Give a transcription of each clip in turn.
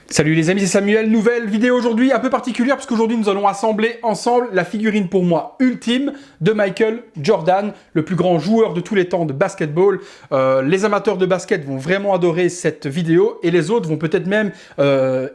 Salut les amis, c'est Samuel, nouvelle vidéo aujourd'hui un peu particulière parce qu'aujourd'hui nous allons assembler ensemble la figurine pour moi ultime de Michael Jordan, le plus grand joueur de tous les temps de basketball. Les amateurs de basket vont vraiment adorer cette vidéo et les autres vont peut-être même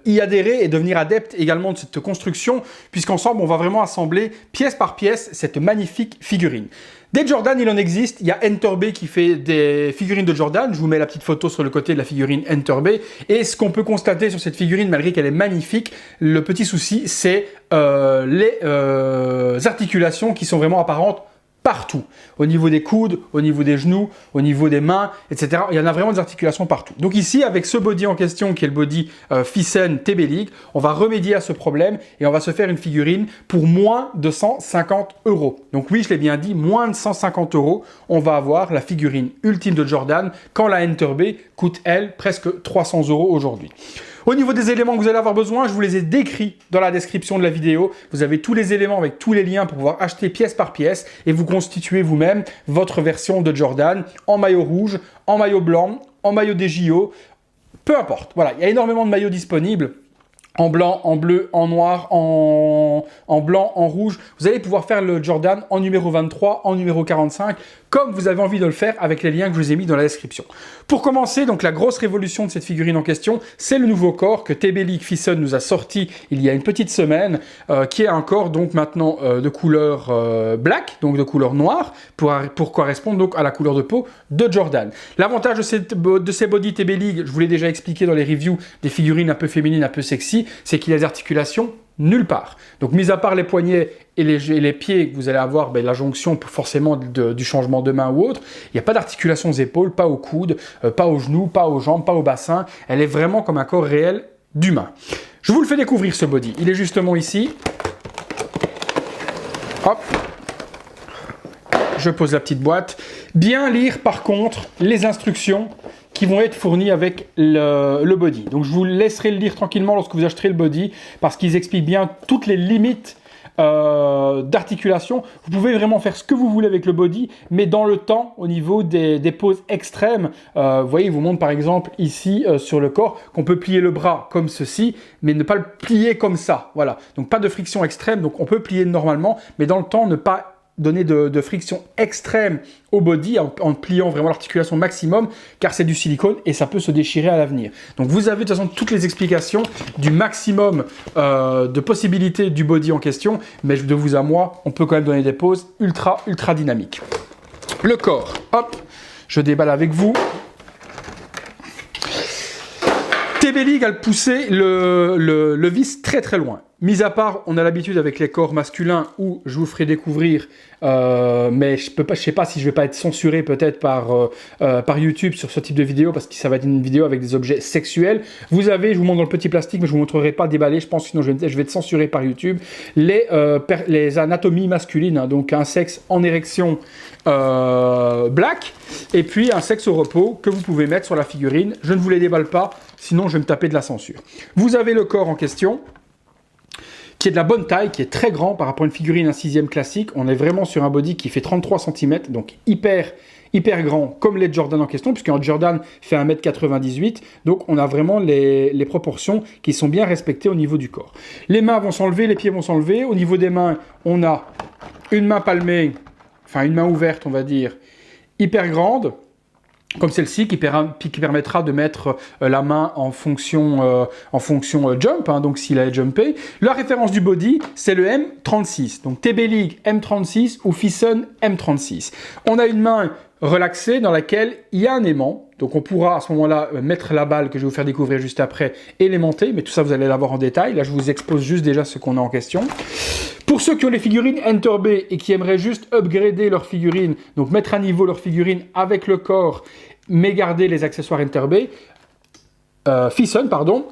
y adhérer et devenir adeptes également de cette construction puisqu'ensemble on va vraiment assembler pièce par pièce cette magnifique figurine. Des Jordan, il en existe. Il y a Enter B qui fait des figurines de Jordan. Je vous mets la petite photo sur le côté de la figurine Enter B. Et ce qu'on peut constater sur cette figurine, malgré qu'elle est magnifique, le petit souci, c'est les articulations qui sont vraiment apparentes partout, au niveau des coudes, au niveau des genoux, au niveau des mains, etc. Il y en a vraiment des articulations partout. Donc ici, avec ce body en question, qui est le body Thyssen TB League, on va remédier à ce problème et on va se faire une figurine pour moins de 150 €. Donc oui, je l'ai bien dit, moins de 150 €, on va avoir la figurine ultime de Jordan, quand la Enter B coûte, elle, presque 300 € aujourd'hui. Au niveau des éléments que vous allez avoir besoin, je vous les ai décrits dans la description de la vidéo. Vous avez tous les éléments avec tous les liens pour pouvoir acheter pièce par pièce et vous constituer vous-même votre version de Jordan en maillot rouge, en maillot blanc, en maillot des JO, peu importe. Voilà, il y a énormément de maillots disponibles. En blanc, en bleu, en noir, en blanc, en rouge. Vous allez pouvoir faire le Jordan en numéro 23, en numéro 45, comme vous avez envie de le faire avec les liens que je vous ai mis dans la description. Pour commencer, donc la grosse révolution de cette figurine en question, c'est le nouveau corps que TB League Thyssen nous a sorti il y a une petite semaine, qui est un corps donc maintenant de couleur black, donc de couleur noire, pour correspondre donc à la couleur de peau de Jordan. L'avantage de ces body TB League, je vous l'ai déjà expliqué dans les reviews des figurines un peu féminines, un peu sexy, c'est qu'il y a des articulations nulle part. Donc, mis à part les poignets et les pieds, que vous allez avoir la jonction forcément du changement de main ou autre, il n'y a pas d'articulation aux épaules, pas aux coudes, pas aux genoux, pas aux jambes, pas au bassin. Elle est vraiment comme un corps réel d'humain. Je vous le fais découvrir ce body. Il est justement ici. Hop. Je pose la petite boîte. Bien lire par contre les instructions qui vont être fournis avec le body. Donc je vous laisserai le lire tranquillement lorsque vous acheterez le body parce qu'ils expliquent bien toutes les limites d'articulation. Vous pouvez vraiment faire ce que vous voulez avec le body, mais dans le temps, au niveau des poses extrêmes, vous voyez, il vous montre par exemple ici sur le corps qu'on peut plier le bras comme ceci, mais ne pas le plier comme ça. Voilà, donc pas de friction extrême, donc on peut plier normalement, mais dans le temps, ne pas donner de friction extrême au body en pliant vraiment l'articulation maximum car c'est du silicone et ça peut se déchirer à l'avenir. Donc vous avez de toute façon toutes les explications du maximum de possibilités du body en question, mais de vous à moi, on peut quand même donner des poses ultra dynamiques. Le corps, hop, je déballe avec vous. TB League a poussé le vis très loin. Mis à part, on a l'habitude avec les corps masculins où je vous ferai découvrir, mais je sais pas si je vais pas être censuré peut-être par YouTube sur ce type de vidéo parce que ça va être une vidéo avec des objets sexuels. Vous avez, je vous montre dans le petit plastique, mais je vous montrerai pas déballé, je pense sinon je vais être censuré par YouTube, les anatomies masculines, hein, donc un sexe en érection black et puis un sexe au repos que vous pouvez mettre sur la figurine. Je ne vous les déballe pas, sinon je vais me taper de la censure. Vous avez le corps en question, qui est de la bonne taille, qui est très grand par rapport à une figurine 1/6 classique. On est vraiment sur un body qui fait 33 cm, donc hyper grand, comme les Jordan en question, puisqu'un Jordan fait 1,98 m, donc on a vraiment les proportions qui sont bien respectées au niveau du corps. Les mains vont s'enlever, les pieds vont s'enlever. Au niveau des mains, on a une main palmée, enfin une main ouverte, on va dire, hyper grande, comme celle-ci qui permettra de mettre la main en fonction jump, hein, donc s'il a jumpé. La référence du body, c'est le M36, donc TB League M36 ou Thyssen M36. On a une main relaxée dans laquelle il y a un aimant, donc on pourra à ce moment-là mettre la balle que je vais vous faire découvrir juste après et l'aimanter, mais tout ça vous allez l'avoir en détail. Là je vous expose juste déjà ce qu'on a en question. Pour ceux qui ont les figurines Enter B et qui aimeraient juste upgrader leur figurine, donc mettre à niveau leur figurine avec le corps, mais garder les accessoires Enter B, Thyssen, pardon,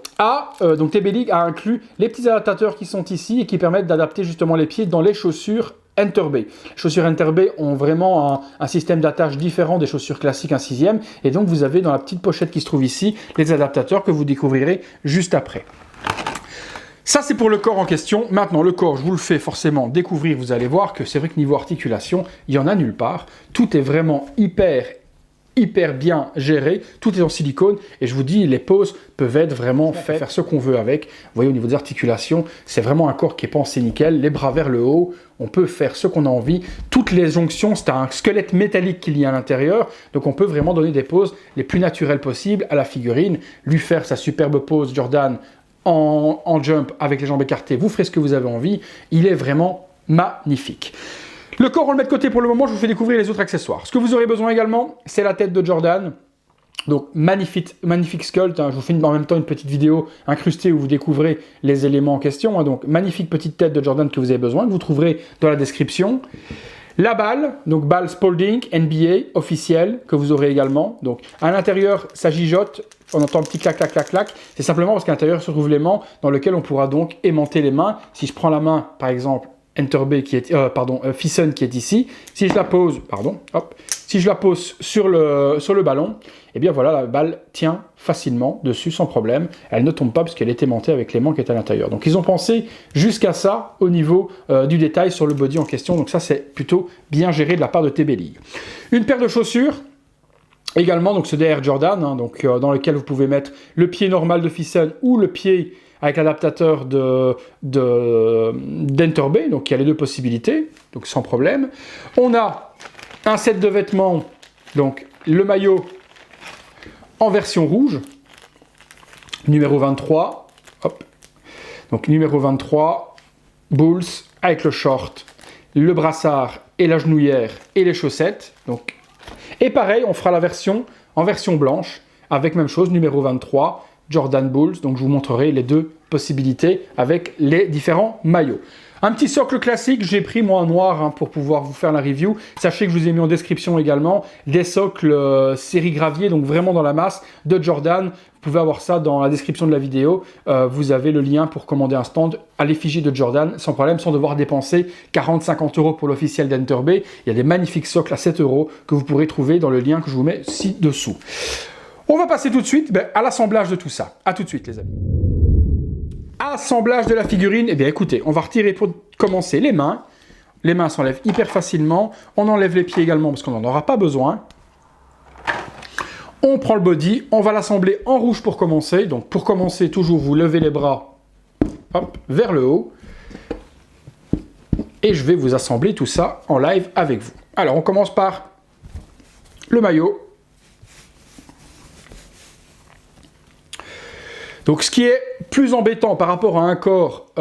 donc TB League a inclus les petits adaptateurs qui sont ici et qui permettent d'adapter justement les pieds dans les chaussures Enter B. Les chaussures Enter B ont vraiment un système d'attache différent des chaussures classiques 1/6, et donc vous avez dans la petite pochette qui se trouve ici les adaptateurs que vous découvrirez juste après. Ça, c'est pour le corps en question. Maintenant, le corps, je vous le fais forcément découvrir. Vous allez voir que c'est vrai que niveau articulation, il n'y en a nulle part. Tout est vraiment hyper hyper bien géré, tout est en silicone, et je vous dis, les poses peuvent être vraiment faites, faire ce qu'on veut avec. Vous voyez, au niveau des articulations, c'est vraiment un corps qui est pensé nickel, les bras vers le haut, on peut faire ce qu'on a envie. Toutes les jonctions, c'est un squelette métallique qu'il y a à l'intérieur, donc on peut vraiment donner des poses les plus naturelles possibles à la figurine, lui faire sa superbe pose Jordan en jump avec les jambes écartées, vous ferez ce que vous avez envie, il est vraiment magnifique. Le corps, on le met de côté pour le moment, je vous fais découvrir les autres accessoires. Ce que vous aurez besoin également, c'est la tête de Jordan. Donc, magnifique sculpt, hein. Je vous fais en même temps une petite vidéo incrustée où vous découvrez les éléments en question. Hein. Donc, magnifique petite tête de Jordan que vous avez besoin, que vous trouverez dans la description. La balle, donc balle Spalding, NBA, officielle, que vous aurez également. Donc, à l'intérieur, ça gigote, on entend un petit clac, clac, clac, clac. C'est simplement parce qu'à l'intérieur se trouve l'aimant dans lequel on pourra donc aimanter les mains. Si je prends la main, par exemple, Enterb qui est, Fison qui est ici, si je la pose, si je la pose sur le ballon, et bien voilà, la balle tient facilement dessus sans problème. Elle ne tombe pas parce qu'elle est aimantée avec l'aimant qui est à l'intérieur. Donc ils ont pensé jusqu'à ça au niveau du détail sur le body en question. Donc ça c'est plutôt bien géré de la part de TB League. Une paire de chaussures. Également, donc ce Air Jordan, hein, donc, dans lequel vous pouvez mettre le pied normal de Fison ou le pied avec l'adaptateur d'Enterb, donc il y a les deux possibilités, donc sans problème. On a un set de vêtements, donc le maillot en version rouge, numéro 23, hop, donc numéro 23, Bulls, avec le short, le brassard et la genouillère et les chaussettes, donc. Et pareil, on fera la version en version blanche, avec même chose, numéro 23, Jordan Bulls. Donc je vous montrerai les deux possibilités avec les différents maillots. Un petit socle classique, j'ai pris moi en noir hein, pour pouvoir vous faire la review. Sachez que je vous ai mis en description également des socles sérigraviés, donc vraiment dans la masse de Jordan. Vous pouvez avoir ça dans la description de la vidéo. Vous avez le lien pour commander un stand à l'effigie de Jordan sans problème, sans devoir dépenser 40-50 € pour l'officiel d'Enterb. Il y a des magnifiques socles à 7 € que vous pourrez trouver dans le lien que je vous mets ci-dessous. On va passer tout de suite à l'assemblage de tout ça. A tout de suite les amis. Assemblage de la figurine, eh bien écoutez, on va retirer pour commencer les mains. Les mains s'enlèvent hyper facilement. On enlève les pieds également parce qu'on n'en aura pas besoin. On prend le body, on va l'assembler en rouge pour commencer. Donc pour commencer, toujours vous levez les bras hop, vers le haut. Et je vais vous assembler tout ça en live avec vous. Alors on commence par le maillot. Donc ce qui est plus embêtant par rapport à un corps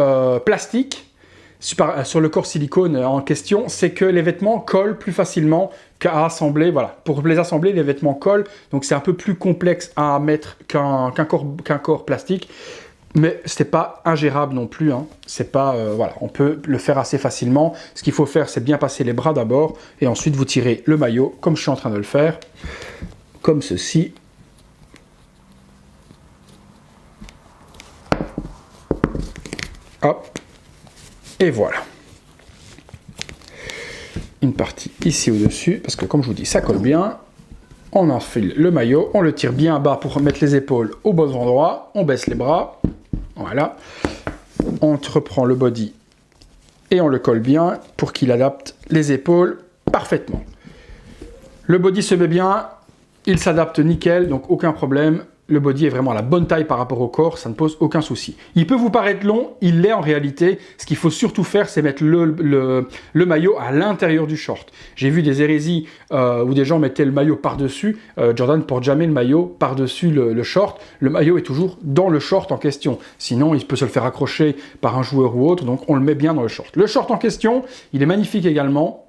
plastique, sur le corps silicone en question, c'est que les vêtements collent plus facilement qu'à assembler. Voilà. Pour les assembler, les vêtements collent, donc c'est un peu plus complexe à mettre qu'un corps plastique. Mais ce n'est pas ingérable non plus. Hein. C'est pas, voilà, on peut le faire assez facilement. Ce qu'il faut faire, c'est bien passer les bras d'abord, et ensuite vous tirez le maillot, comme je suis en train de le faire, comme ceci. Hop, et voilà. Une partie ici au-dessus, parce que comme je vous dis, ça colle bien. On enfile le maillot, on le tire bien bas pour mettre les épaules au bon endroit. On baisse les bras, voilà. On reprend le body et on le colle bien pour qu'il adapte les épaules parfaitement. Le body se met bien, il s'adapte nickel, donc aucun problème. Le body est vraiment à la bonne taille par rapport au corps, ça ne pose aucun souci. Il peut vous paraître long, il l'est en réalité. Ce qu'il faut surtout faire, c'est mettre le maillot à l'intérieur du short. J'ai vu des hérésies où des gens mettaient le maillot par-dessus. Jordan ne porte jamais le maillot par-dessus le short. Le maillot est toujours dans le short en question. Sinon, il peut se le faire accrocher par un joueur ou autre, donc on le met bien dans le short. Le short en question, il est magnifique également,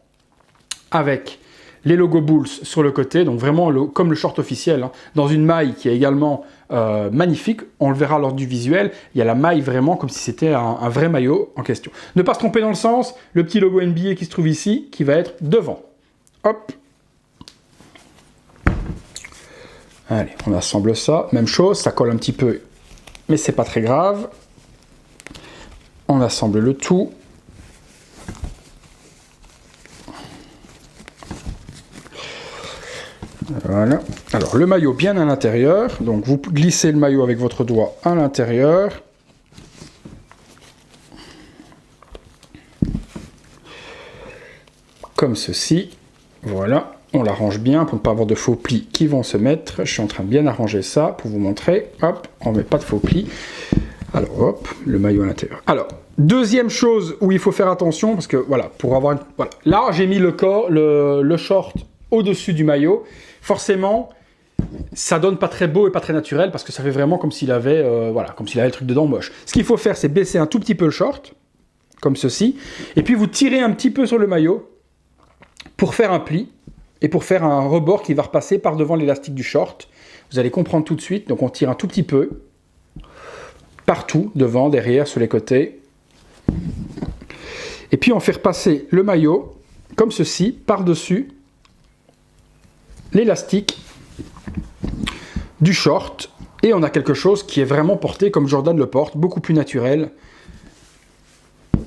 avec les logos Bulls sur le côté, donc vraiment comme le short officiel, hein, dans une maille qui est également magnifique. On le verra lors du visuel, il y a la maille vraiment comme si c'était un vrai maillot en question. Ne pas se tromper dans le sens, le petit logo NBA qui se trouve ici, qui va être devant. Hop. Allez, on assemble ça, même chose, ça colle un petit peu, mais c'est pas très grave. On assemble le tout. Voilà. Alors le maillot bien à l'intérieur, donc vous glissez le maillot avec votre doigt à l'intérieur. Comme ceci, voilà. on l'arrange bien pour ne pas avoir de faux plis qui vont se mettre. Je suis en train de bien arranger ça pour vous montrer. Hop, on ne met pas de faux plis. Alors hop, le maillot à l'intérieur. Alors, deuxième chose où il faut faire attention, parce que voilà, pour avoir une... Voilà. Là, j'ai mis le short au-dessus du maillot. Forcément, ça donne pas très beau et pas très naturel, parce que ça fait vraiment comme s'il avait, voilà, comme s'il avait le truc dedans moche. Ce qu'il faut faire, c'est baisser un tout petit peu le short, comme ceci, et puis vous tirez un petit peu sur le maillot pour faire un pli, et pour faire un rebord qui va repasser par devant l'élastique du short. Vous allez comprendre tout de suite, donc on tire un tout petit peu, partout, devant, derrière, sur les côtés. Et puis on fait repasser le maillot, comme ceci, par-dessus l'élastique du short. Et on a quelque chose qui est vraiment porté comme Jordan le porte, beaucoup plus naturel.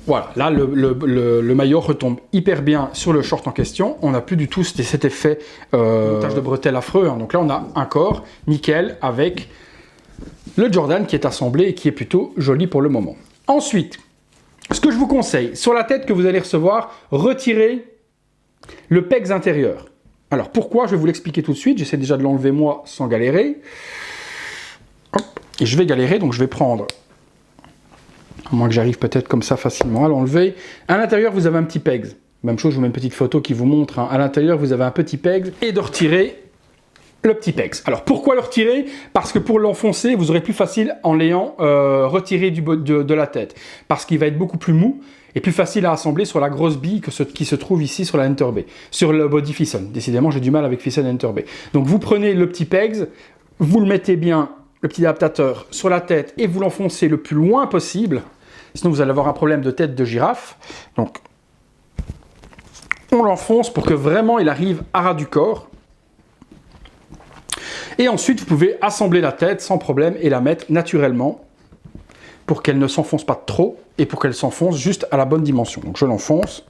Voilà, là le maillot retombe hyper bien sur le short en question. On n'a plus du tout cet effet montage de bretelles affreux. Hein. Donc là on a un corps nickel avec le Jordan qui est assemblé et qui est plutôt joli pour le moment. Ensuite, ce que je vous conseille, sur la tête que vous allez recevoir, retirez le pegs intérieur. Alors pourquoi? Je vais vous l'expliquer tout de suite. J'essaie déjà de l'enlever moi sans galérer. Hop. Et je vais galérer, donc je vais prendre... À moins que j'arrive peut-être comme ça facilement à l'enlever. À l'intérieur, vous avez un petit pegs. Même chose, je vous mets une petite photo qui vous montre. Hein. À l'intérieur, vous avez un petit pegs. Et de retirer le petit pegs. Alors, pourquoi le retirer? Parce que pour l'enfoncer, vous aurez plus facile en l'ayant retiré de la tête. Parce qu'il va être beaucoup plus mou et plus facile à assembler sur la grosse bille qui se trouve ici sur la Enter B. Sur le body Fisson. Décidément, j'ai du mal avec Fisson Enter B. Donc, vous prenez le petit pegs, vous le mettez bien, le petit adaptateur, sur la tête et vous l'enfoncez le plus loin possible. Sinon, vous allez avoir un problème de tête de girafe. Donc, on l'enfonce pour que vraiment il arrive à ras du corps. Et ensuite, vous pouvez assembler la tête sans problème et la mettre naturellement pour qu'elle ne s'enfonce pas trop et pour qu'elle s'enfonce juste à la bonne dimension. Donc, je l'enfonce.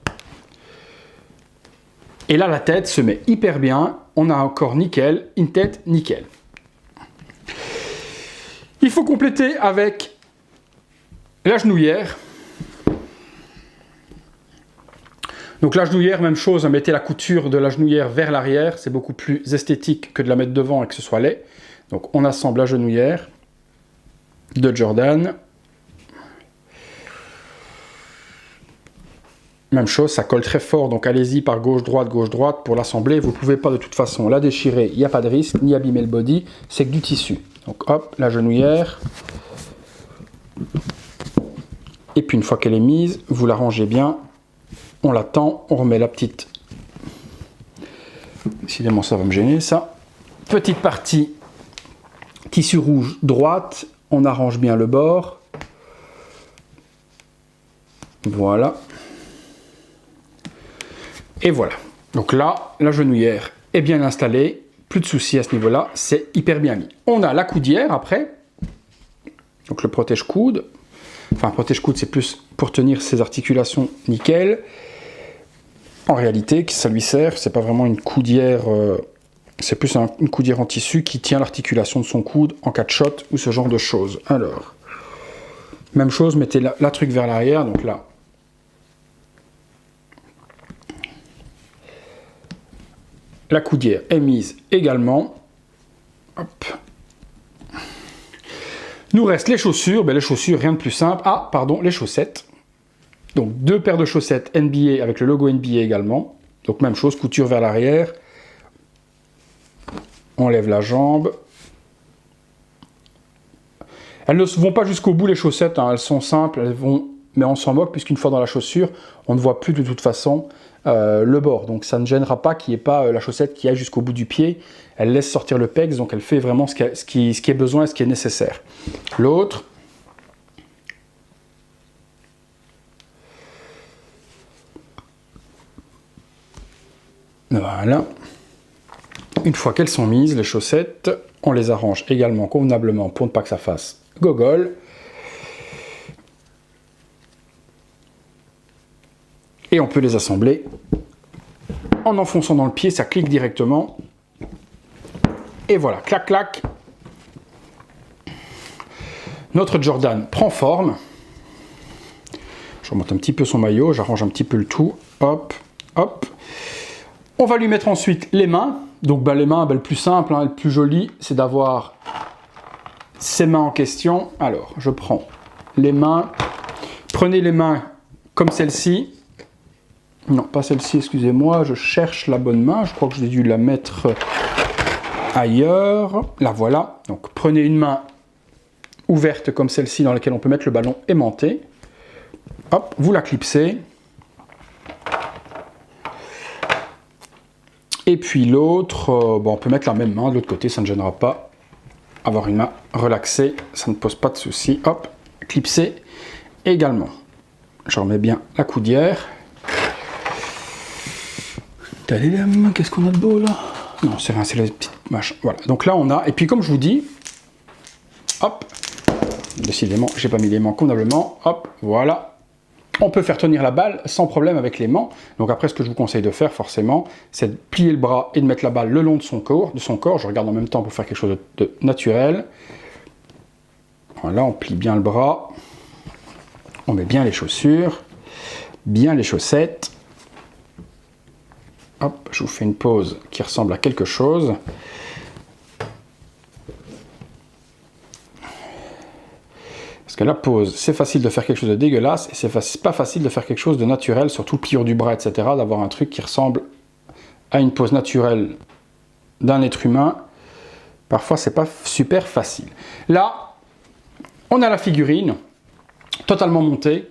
Et là, la tête se met hyper bien. On a un corps nickel, une tête nickel. Il faut compléter avec la genouillère. Donc la genouillère, même chose, mettez la couture de la genouillère vers l'arrière, c'est beaucoup plus esthétique que de la mettre devant et que ce soit laid. Donc on assemble la genouillère de Jordan. Même chose, ça colle très fort, donc allez-y par gauche-droite pour l'assembler. Vous ne pouvez pas de toute façon la déchirer, il n'y a pas de risque, ni abîmer le body, c'est que du tissu. Donc hop, la genouillère. Et puis une fois qu'elle est mise, vous la rangez bien, on la tend, on remet la petite... Décidément ça va me gêner ça. Petite partie tissu rouge droite, on arrange bien le bord. Voilà. Et voilà. Donc là, la genouillère est bien installée, plus de soucis à ce niveau-là, c'est hyper bien mis. On a la coudière après, donc le protège-coude. Enfin, protège-coude, c'est plus pour tenir ses articulations nickel. En réalité, ça lui sert, c'est pas vraiment une coudière, c'est plus une coudière en tissu qui tient l'articulation de son coude en cas de shot ou ce genre de choses. Alors, même chose, mettez la truc vers l'arrière, donc là. La coudière est mise également. Hop. Nous reste les chaussures. Ben, les chaussures, rien de plus simple. Ah, pardon, les chaussettes. Donc, 2 paires de chaussettes NBA avec le logo NBA également. Donc, même chose, couture vers l'arrière. On lève la jambe. Elles ne vont pas jusqu'au bout, les chaussettes. Hein. Elles sont simples, elles vont... mais on s'en moque puisqu'une fois dans la chaussure, on ne voit plus de toute façon le bord. Donc, ça ne gênera pas qu'il n'y ait pas la chaussette qui aille jusqu'au bout du pied. Elle laisse sortir le pegs, donc elle fait vraiment ce qui est besoin et ce qui est nécessaire. L'autre. Voilà. Une fois qu'elles sont mises, les chaussettes, on les arrange également convenablement pour ne pas que ça fasse gogol. Et on peut les assembler en enfonçant dans le pied, ça clique directement. Et voilà, clac, clac. Notre Jordan prend forme. Je remonte un petit peu son maillot, j'arrange un petit peu le tout. Hop, hop. On va lui mettre ensuite les mains. Donc les mains, le plus simple, le plus joli, c'est d'avoir ces mains en question. Alors, je prends les mains. Prenez les mains comme celle-ci. Non, pas celle-ci, excusez-moi. Je cherche la bonne main. Je crois que j'ai dû la mettre ailleurs. La voilà. Donc, prenez une main ouverte comme celle-ci dans laquelle on peut mettre le ballon aimanté. Hop, vous la clipsez. Et puis l'autre, on peut mettre la même main de l'autre côté, ça ne gênera pas. Avoir une main relaxée, ça ne pose pas de souci. Hop, clipsé également. Je remets bien la coudière. Qu'est-ce qu'on a de beau là? Non, c'est rien, c'est les petites machins. Voilà, donc là on a, et puis comme je vous dis, hop, décidément, j'ai pas mis l'aimant convenablement, hop, voilà. On peut faire tenir la balle sans problème avec l'aimant. Donc après, ce que je vous conseille de faire forcément, c'est de plier le bras et de mettre la balle le long de son corps. Je regarde en même temps pour faire quelque chose de naturel. Voilà, on plie bien le bras. On met bien les chaussures, bien les chaussettes. Hop, je vous fais une pose qui ressemble à quelque chose. Parce que la pose, c'est facile de faire quelque chose de dégueulasse et c'est pas facile de faire quelque chose de naturel, surtout le pliure du bras, etc. D'avoir un truc qui ressemble à une pose naturelle d'un être humain. Parfois, c'est pas super facile. Là, on a la figurine totalement montée,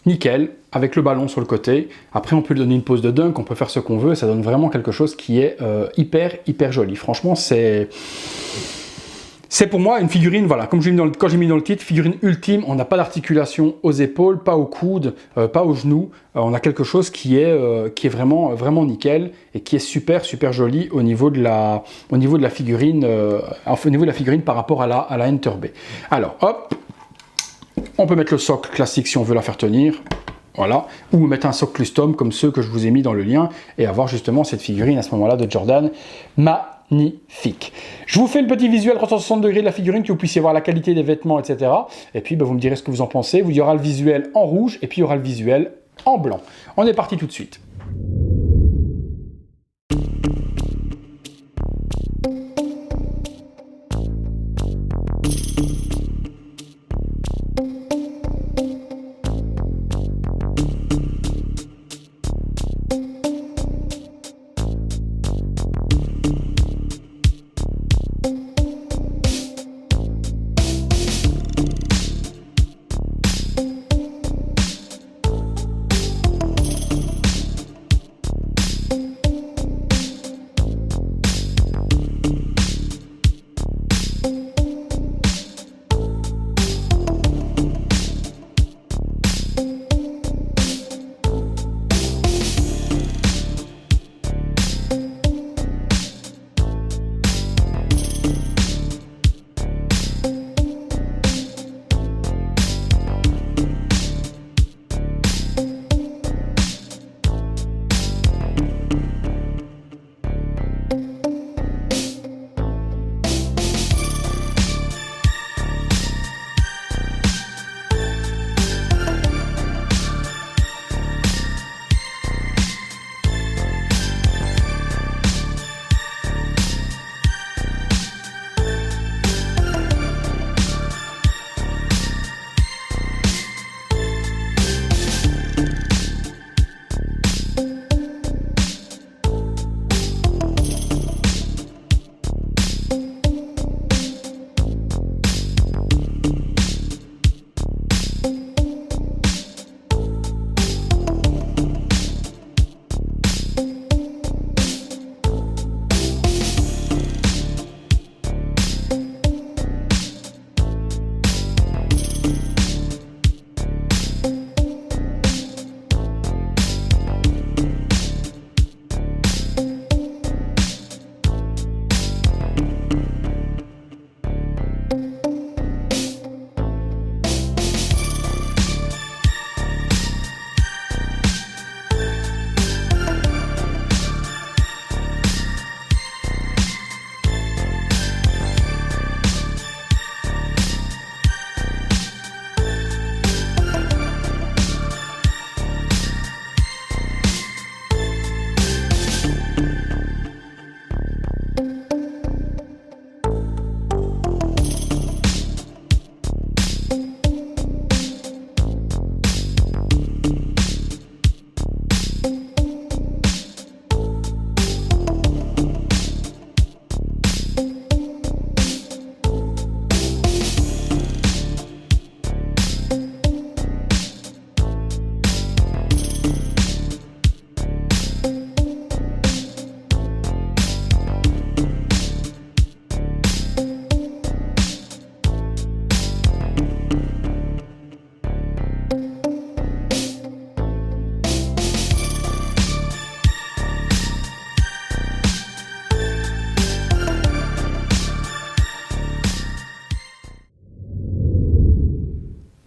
nickel, avec le ballon sur le côté. Après, on peut lui donner une pose de dunk, on peut faire ce qu'on veut. Ça donne vraiment quelque chose qui est hyper joli. Franchement, c'est pour moi une figurine, voilà, comme quand j'ai mis dans le titre, figurine ultime. On n'a pas d'articulation aux épaules, pas aux coudes, pas aux genoux. On a quelque chose qui est vraiment nickel et qui est super joli au niveau de la figurine, par rapport à la Enter B. Alors, hop, on peut mettre le socle classique si on veut la faire tenir. Voilà, ou mettre un socle custom comme ceux que je vous ai mis dans le lien et avoir justement cette figurine à ce moment-là de Jordan magnifique. Je vous fais le petit visuel 360 degrés de la figurine, que vous puissiez voir la qualité des vêtements, etc. Et puis vous me direz ce que vous en pensez. Il y aura le visuel en rouge et puis il y aura le visuel en blanc. On est parti tout de suite.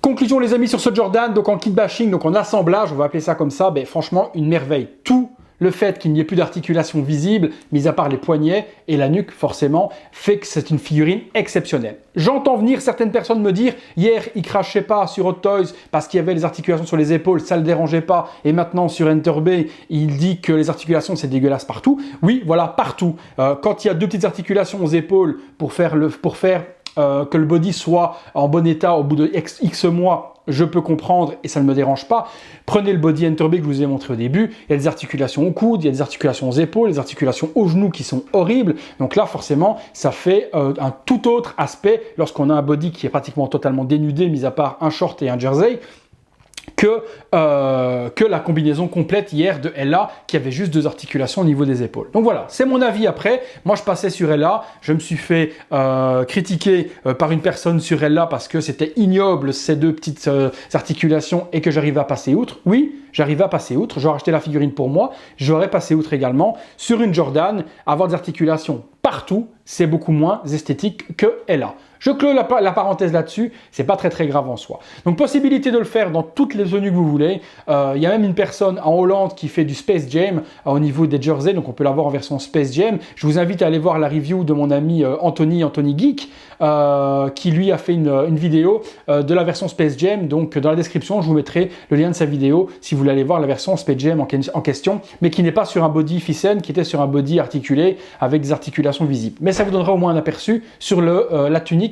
Conclusion les amis sur ce Jordan, donc en kit bashing, donc en assemblage, on va appeler ça comme ça, ben, franchement une merveille. Tout le fait qu'il n'y ait plus d'articulation visible, mis à part les poignets et la nuque forcément, fait que c'est une figurine exceptionnelle. J'entends venir certaines personnes me dire, hier il crachait pas sur Hot Toys parce qu'il y avait les articulations sur les épaules, ça le dérangeait pas, et maintenant sur Enter Bay, il dit que les articulations c'est dégueulasse partout. Oui, voilà, partout. Quand il y a deux petites articulations aux épaules pour faire que le body soit en bon état au bout de X mois, je peux comprendre et ça ne me dérange pas. Prenez le body Enter Bay que je vous ai montré au début, il y a des articulations au coude, il y a des articulations aux épaules, des articulations aux genoux qui sont horribles. Donc là, forcément, ça fait un tout autre aspect lorsqu'on a un body qui est pratiquement totalement dénudé, mis à part un short et un jersey, que la combinaison complète hier de Ella qui avait juste deux articulations au niveau des épaules. Donc voilà, c'est mon avis après. Moi, je passais sur Ella. Je me suis fait critiquer par une personne sur Ella parce que c'était ignoble ces deux petites articulations et que j'arrivais à passer outre. Oui, j'arrivais à passer outre. J'aurais acheté la figurine pour moi. J'aurais passé outre également. Sur une Jordan, avoir des articulations partout, c'est beaucoup moins esthétique que Ella. Je clôt la parenthèse là-dessus, c'est pas très grave en soi. Donc possibilité de le faire dans toutes les tenues que vous voulez. Il y a même une personne en Hollande qui fait du Space Jam au niveau des jerseys, donc on peut l'avoir en version Space Jam. Je vous invite à aller voir la review de mon ami Anthony Geek, qui lui a fait une vidéo de la version Space Jam. Donc dans la description, je vous mettrai le lien de sa vidéo si vous voulez aller voir la version Space Jam en question, mais qui n'est pas sur un body Fissen, qui était sur un body articulé avec des articulations visibles. Mais ça vous donnera au moins un aperçu sur la tunique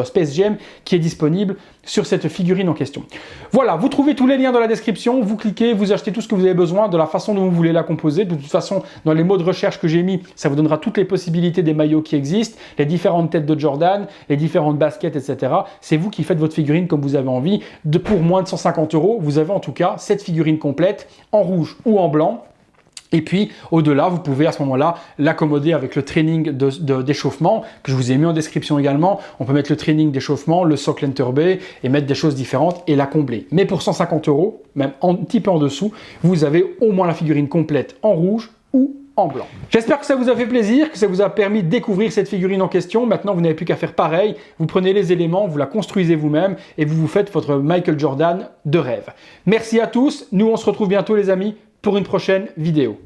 Space Jam qui est disponible sur cette figurine en question. Voilà, vous trouvez tous les liens dans la description, vous cliquez, vous achetez tout ce que vous avez besoin de la façon dont vous voulez la composer. De toute façon, dans les mots de recherche que j'ai mis, ça vous donnera toutes les possibilités des maillots qui existent, les différentes têtes de Jordan, les différentes baskets, etc. C'est vous qui faites votre figurine comme vous avez envie. Pour moins de 150 €, vous avez en tout cas cette figurine complète en rouge ou en blanc. Et puis, au-delà, vous pouvez à ce moment-là l'accommoder avec le training d'échauffement que je vous ai mis en description également. On peut mettre le training d'échauffement, le socle Enter Bay et mettre des choses différentes et la combler. Mais pour 150 €, même un petit peu en dessous, vous avez au moins la figurine complète en rouge ou en blanc. J'espère que ça vous a fait plaisir, que ça vous a permis de découvrir cette figurine en question. Maintenant, vous n'avez plus qu'à faire pareil. Vous prenez les éléments, vous la construisez vous-même et vous vous faites votre Michael Jordan de rêve. Merci à tous. Nous, on se retrouve bientôt les amis pour une prochaine vidéo.